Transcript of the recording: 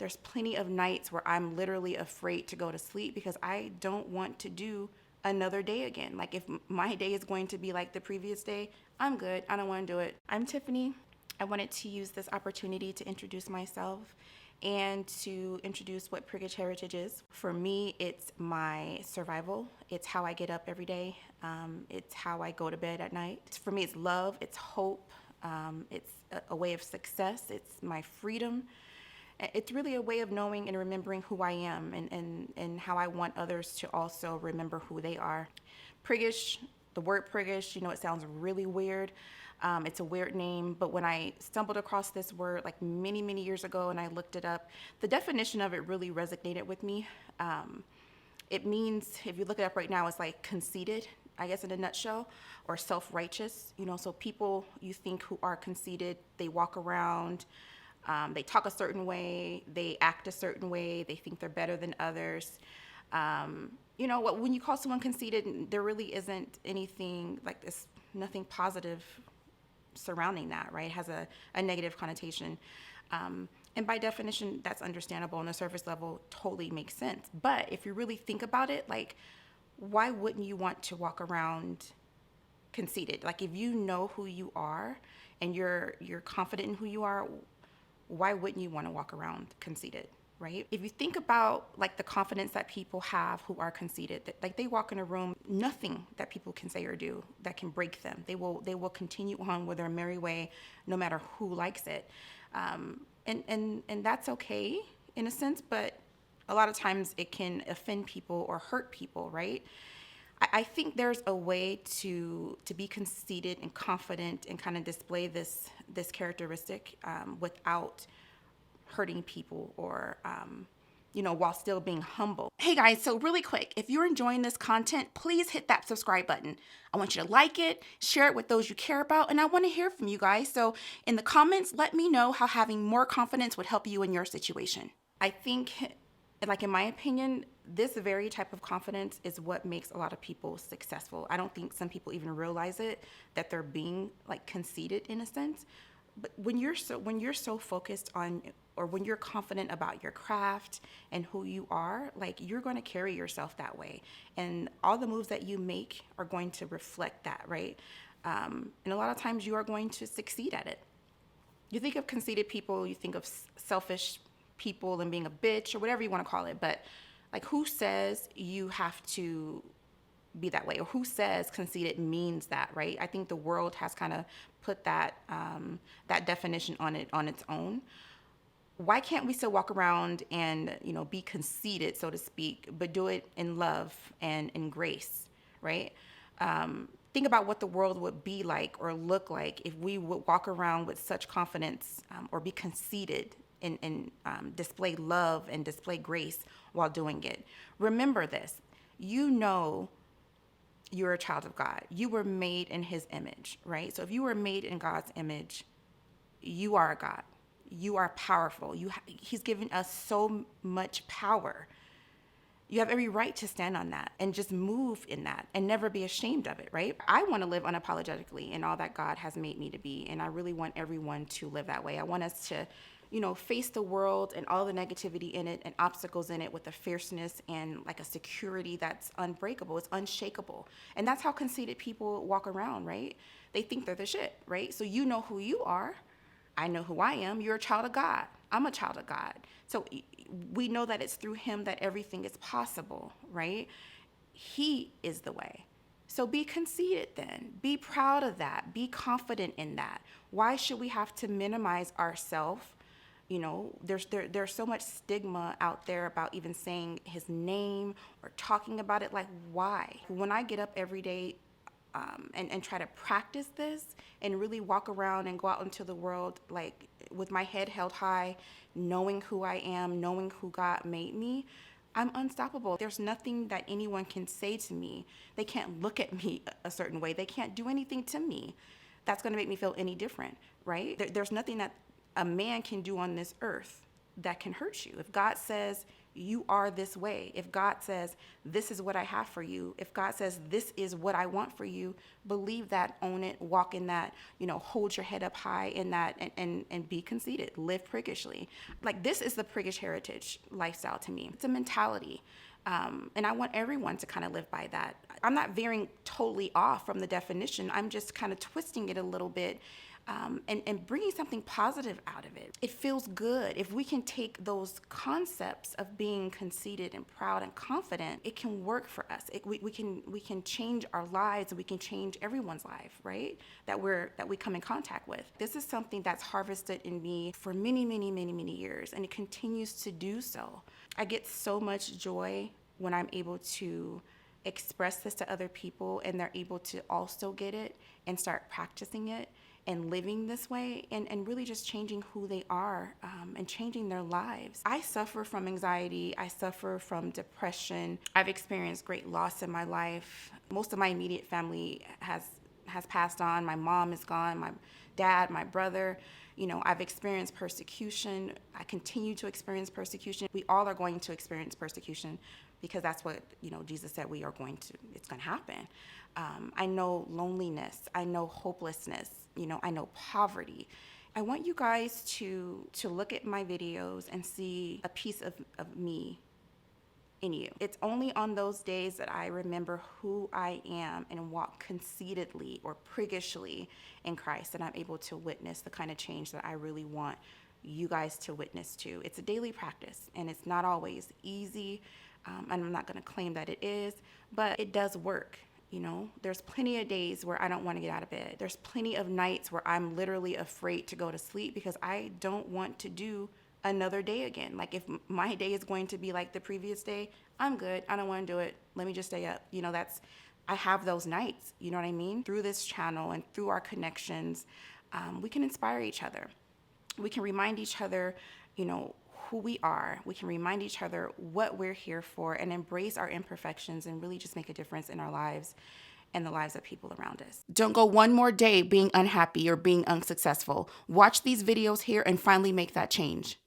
There's plenty of nights where I'm literally afraid to go to sleep because I don't want to do another day again. Like if my day is going to be like the previous day, I'm good. I don't want to do it. I'm Tiffany. I wanted to use this opportunity to introduce myself and to introduce what Priggish Heritage is. For me, it's my survival. It's how I get up every day. It's how I go to bed at night. For me, it's love. It's hope. It's a way of success. It's my freedom. It's really a way of knowing and remembering who I am and how I want others to also remember who they are. Priggish, the word priggish, it sounds really weird. It's a weird name, but when I stumbled across this word like many, many years ago and I looked it up, the definition of it really resonated with me. It means, if you look it up right now, it's like conceited, I guess in a nutshell, or self-righteous. So people you think who are conceited, they walk around, they talk a certain way, they act a certain way, they think they're better than others. When you call someone conceited, there really isn't anything like this, nothing positive surrounding that, right? It has a negative connotation. And by definition, that's understandable on the surface level, totally makes sense. But if you really think about it, like, why wouldn't you want to walk around conceited? Like, if you know who you are and you're confident in who you are, why wouldn't you want to walk around conceited, right? If you think about like the confidence that people have who are conceited, like they walk in a room, nothing that people can say or do that can break them. They will continue on with their merry way, no matter who likes it, and that's okay in a sense. But a lot of times it can offend people or hurt people, right? I think there's a way to be conceited and confident and kind of display this characteristic without hurting people or while still being humble. Hey guys, so really quick, if you're enjoying this content, please hit that subscribe button. I want you to like it, share it with those you care about, and I want to hear from you guys. So in the comments, let me know how having more confidence would help you in your situation. I think, like in my opinion, this very type of confidence is what makes a lot of people successful. I don't think some people even realize it, that they're being like conceited in a sense. But when you're so focused on, or when you're confident about your craft and who you are, like you're going to carry yourself that way, and all the moves that you make are going to reflect that, right? And a lot of times you are going to succeed at it. You think of conceited people, you think of selfish people and being a bitch or whatever you want to call it, but like, who says you have to be that way, or who says conceited means that, right? I think the world has kind of put that definition on its own. Why can't we still walk around and be conceited, so to speak, but do it in love and in grace, right? Think about what the world would be like or look like if we would walk around with such confidence, or be conceited and display love and display grace while doing it. Remember this, you're a child of God. You were made in his image, right? So if you were made in God's image, you are a God. You are powerful. He's given us so much power. You have every right to stand on that and just move in that and never be ashamed of it, right? I want to live unapologetically in all that God has made me to be, and I really want everyone to live that way. I want us to face the world and all the negativity in it and obstacles in it with a fierceness and like a security that's unbreakable. It's unshakable. And that's how conceited people walk around, right? They think they're the shit, right? So you know who you are. I know who I am. You're a child of God. I'm a child of God. So we know that it's through him that everything is possible, right? He is the way. So be conceited then. Be proud of that. Be confident in that. Why should we have to minimize ourselves? There's so much stigma out there about even saying his name or talking about it. Like, why? When I get up every day and try to practice this and really walk around and go out into the world, like with my head held high, knowing who I am, knowing who God made me, I'm unstoppable. There's nothing that anyone can say to me. They can't look at me a certain way. They can't do anything to me that's going to make me feel any different, right? There's nothing that a man can do on this earth that can hurt you. If God says you are this way. If God says, this is what I have for you, if God says, this is what I want for you, believe that, own it, walk in that, hold your head up high in that, and be conceited, live priggishly. Like, this is the Priggish Heritage lifestyle to me. It's a mentality. And I want everyone to kind of live by that. I'm not veering totally off from the definition. I'm just kind of twisting it a little bit, and bringing something positive out of it. It feels good. If we can take those concepts of being conceited and proud and confident, it can work for us. We can change our lives, and we can change everyone's life, right? That we come in contact with. This is something that's harvested in me for many, many, many, many years, and it continues to do so. I get so much joy when I'm able to express this to other people, and they're able to also get it and start practicing it and living this way, and really just changing who they are, and changing their lives. I suffer from anxiety. I suffer from depression. I've experienced great loss in my life. Most of my immediate family has passed on. My mom is gone. My dad, my brother. I've experienced persecution. I continue to experience persecution. We all are going to experience persecution, because that's what, Jesus said it's going to happen. I know loneliness. I know hopelessness. I know poverty. I want you guys to look at my videos and see a piece of me in you. It's only on those days that I remember who I am and walk conceitedly or priggishly in Christ, that I'm able to witness the kind of change that I really want you guys to witness to. It's a daily practice, and it's not always easy. And I'm not going to claim that it is, but it does work. There's plenty of days where I don't want to get out of bed. There's plenty of nights where I'm literally afraid to go to sleep, because I don't want to do another day again. Like, if my day is going to be like the previous day, I'm good. I don't want to do it. Let me just stay up. I have those nights, you know what I mean? Through this channel and through our connections, we can inspire each other. We can remind each other, who we are. We can remind each other what we're here for, and embrace our imperfections, and really just make a difference in our lives and the lives of people around us. Don't go one more day being unhappy or being unsuccessful. Watch these videos here and finally make that change.